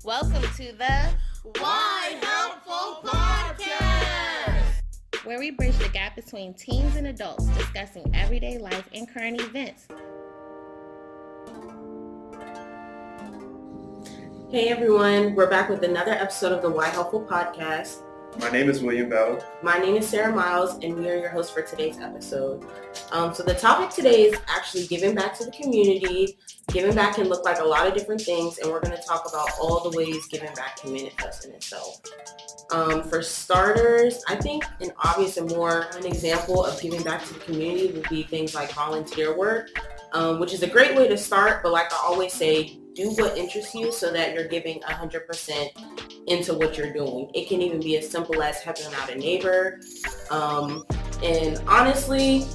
Welcome to the YHELPful Podcast, where we bridge the gap between teens and adults, discussing everyday life and current events. Hey everyone, we're back with another episode of the YHELPful Podcast. My name is William Bell. My name is Sarah Miles, and we are your hosts for today's episode. So the topic today is actually giving back to the community. Giving back can look like a lot of different things, and we're going to talk about all the ways giving back can manifest in itself. For starters, I think an obvious and more an example of giving back to the community would be things like volunteer work, which is a great way to start, but like I always say, do what interests you so that you're giving 100% into what you're doing. It can even be as simple as helping out a neighbor. And honestly,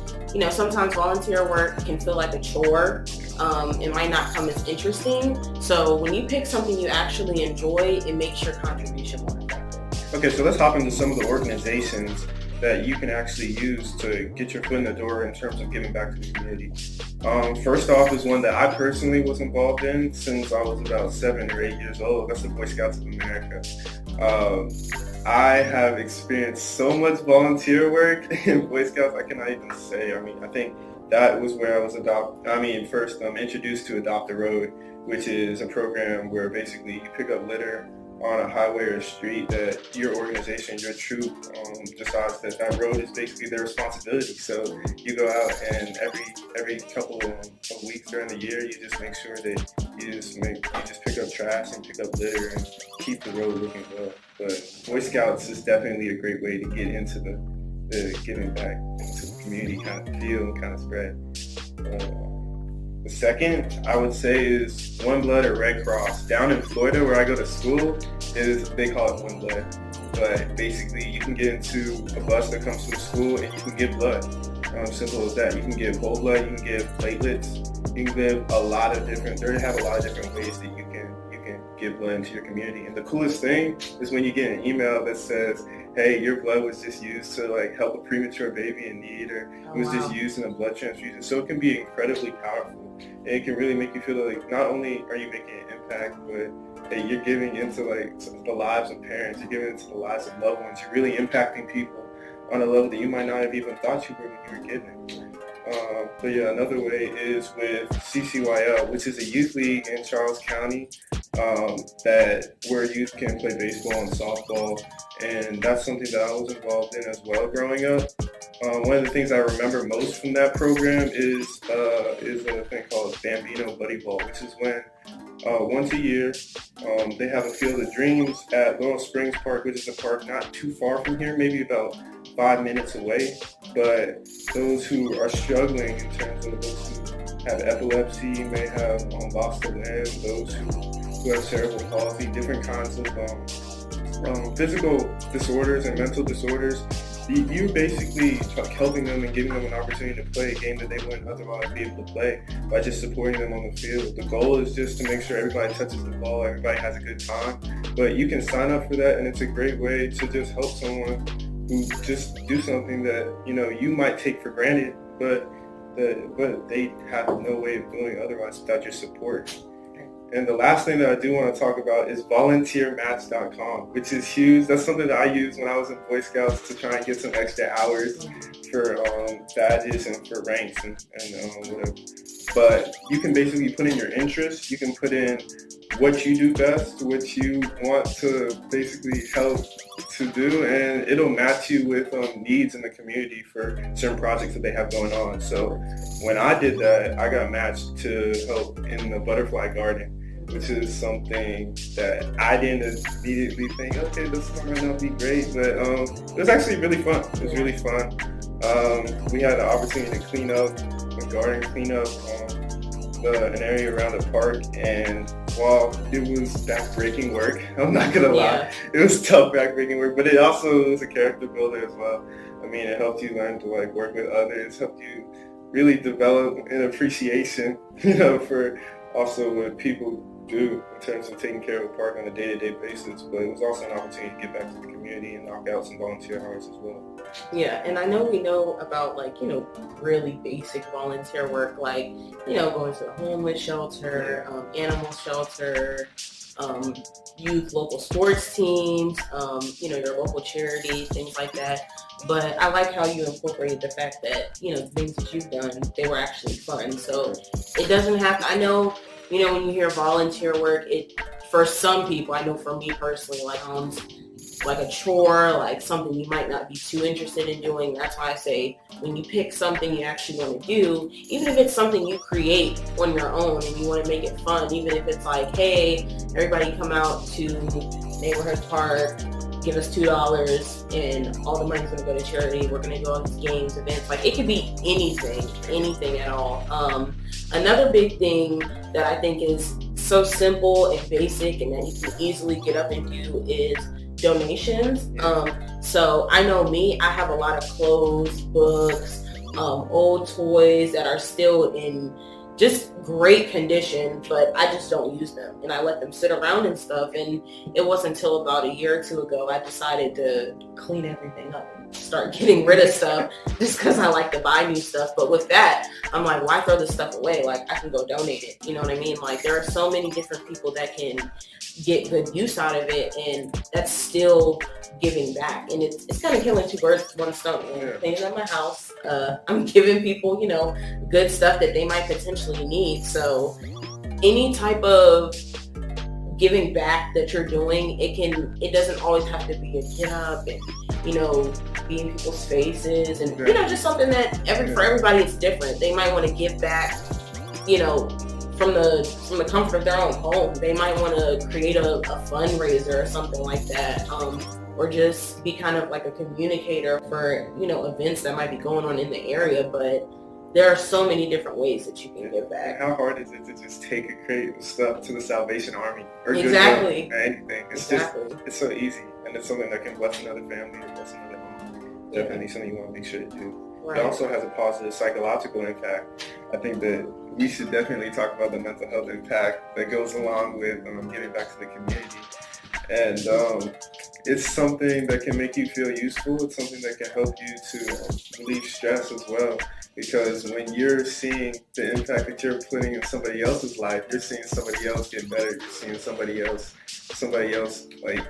sometimes volunteer work can feel like a chore. It might not come as interesting. So when you pick something you actually enjoy, it makes your contribution more effective. Okay, so let's hop into some of the organizations that you can actually use to get your foot in the door in terms of giving back to the community. First off is one that I personally was involved in since I was about 7 or 8 years old. That's the Boy Scouts of America. I have experienced so much volunteer work in Boy Scouts, I cannot even say. I think that was where I was first introduced to Adopt a Road, which is a program where basically you pick up litter on a highway or a street that your organization, your troop, decides that road is basically their responsibility. So you go out and every couple of weeks during the year, you just make sure that you just pick up trash and pick up litter and keep the road looking well. But Boy Scouts is definitely a great way to get into the giving back into the community kind of feel and kind of spread. The second, I would say, is One Blood or Red Cross. Down in Florida, where I go to school, they call it One Blood. But basically, you can get into a bus that comes from school and you can give blood. Simple as that. You can give whole blood, you can give platelets, you can give they have a lot of different ways that you can give blood into your community. And the coolest thing is when you get an email that says, hey, your blood was just used to help a premature baby in need, or it was just used in a blood transfusion. So it can be incredibly powerful. And it can really make you feel like not only are you making an impact, but that you're giving into the lives of parents, you're giving into the lives of loved ones. You're really impacting people on a level that you might not have even thought you were when you were giving. Another way is with CCYL, which is a youth league in Charles County where youth can play baseball and softball, and that's something that I was involved in as well growing up. One of the things I remember most from that program is a thing called Bambino Buddy Ball, which is when once a year they have a Field of Dreams at Laurel Springs Park, which is a park not too far from here, maybe about 5 minutes away. But those who are struggling in terms of those who have epilepsy, may have lost a limb, those who have cerebral palsy, different kinds of physical disorders and mental disorders, you basically helping them and giving them an opportunity to play a game that they wouldn't otherwise be able to play by just supporting them on the field. The goal is just to make sure everybody touches the ball, everybody has a good time. But you can sign up for that, and it's a great way to just help someone who just do something that you might take for granted, but they have no way of doing otherwise without your support. And the last thing that I do want to talk about is volunteermatch.com, which is huge. That's something that I used when I was in Boy Scouts to try and get some extra hours for badges and for ranks and whatever. But you can basically put in your interests. You can put in what you do best, what you want to basically help to do, and it'll match you with needs in the community for certain projects that they have going on. So when I did that, I got matched to help in the butterfly garden, which is something that I didn't immediately think, okay, this might not be great, but it was actually really fun. It was really fun. We had the opportunity to clean up the garden, clean up an area around the park, and while it was backbreaking work, I'm not gonna lie, it was tough backbreaking work, but it also was a character builder as well. It helped you learn to work with others, helped you really develop an appreciation, for also what people do in terms of taking care of a park on a day-to-day basis. But it was also an opportunity to get back to the community and knock out some volunteer hours as well. Yeah, and I know we know about really basic volunteer work, going to the homeless shelter, animal shelter, youth local sports teams, your local charity, things like that. But I like how you incorporated the fact that, the things that you've done, they were actually fun. So it doesn't have to, I know, when you hear volunteer work, for some people, I know for me personally, like a chore, like something you might not be too interested in doing. That's why I say when you pick something you actually want to do, even if it's something you create on your own and you want to make it fun, even if it's like, hey, everybody come out to neighborhood park, give us $2 and all the money's going to go to charity. We're going to do all these games, events. Like it could be anything at all. Another big thing that I think is so simple and basic and that you can easily get up and do is donations. So I know me, I have a lot of clothes, books, old toys that are still in just great condition, but I just don't use them and I let them sit around and stuff. And it wasn't until about a year or two ago I decided to clean everything up and start getting rid of stuff just because I like to buy new stuff. But with that, I'm like, why throw this stuff away? Like I can go donate it. You know what I mean? Like there are so many different people that can get good use out of it, and that's still giving back. And it's kind of killing two birds with one stone. Things at my house, I'm giving people, good stuff that they might potentially need. So any type of giving back that you're doing, it doesn't always have to be a get up and, be in people's faces and, just something that for everybody it's different. They might want to give back, from the comfort of their own home. They might want to create a fundraiser or something like that, or just be kind of like a communicator for, events that might be going on in the area. But there are so many different ways that you can give back. How hard is it to just take a crate of stuff to the Salvation Army or exactly or anything? It's it's so easy, and it's something that can bless another family or bless another home. Definitely something you want to make sure to do. Right. It also has a positive psychological impact. I think that we should definitely talk about the mental health impact that goes along with giving back to the community. And it's something that can make you feel useful. It's something that can help you to relieve stress as well. Because when you're seeing the impact that you're putting in somebody else's life, you're seeing somebody else get better. You're seeing somebody else like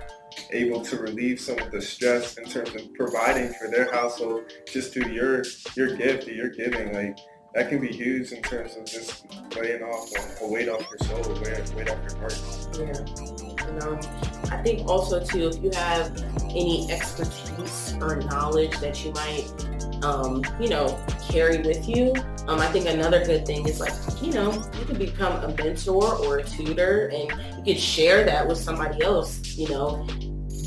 able to relieve some of the stress in terms of providing for their household just through your gift that you're giving. Like that can be huge in terms of just laying off a weight off your soul, weight off your heart. Yeah. And I think also too, if you have any expertise or knowledge that you might carry with you. I think another good thing is like, you can become a mentor or a tutor and you could share that with somebody else,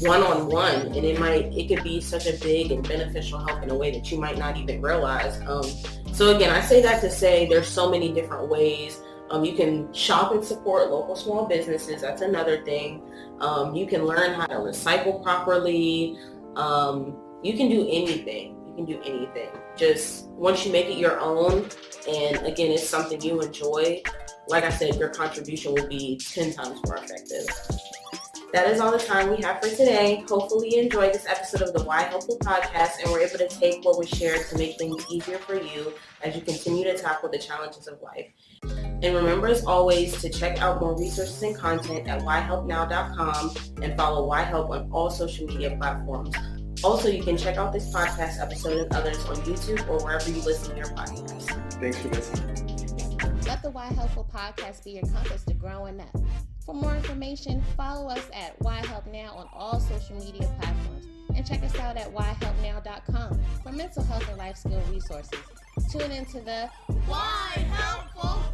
one-on-one, and it could be such a big and beneficial help in a way that you might not even realize. So again, I say that to say there's so many different ways. You can shop and support local small businesses. That's another thing. You can learn how to recycle properly. You can do anything. Just once you make it your own, and again, it's something you enjoy, like I said, your contribution will be 10 times more effective. That is all the time we have for today. Hopefully you enjoyed this episode of the YHELPful Podcast and were able to take what was shared to make things easier for you as you continue to tackle the challenges of life. And remember, as always, to check out more resources and content at YHELPnow.com and follow YHELP on all social media platforms. Also, you can check out this podcast episode and others on YouTube or wherever you listen to your podcasts. Thanks for listening. Let the YHELPful Podcast be your compass to growing up. For more information, follow us at YHELPnow on all social media platforms and check us out at YHELPnow.com for mental health and life skill resources. Tune into the YHELPful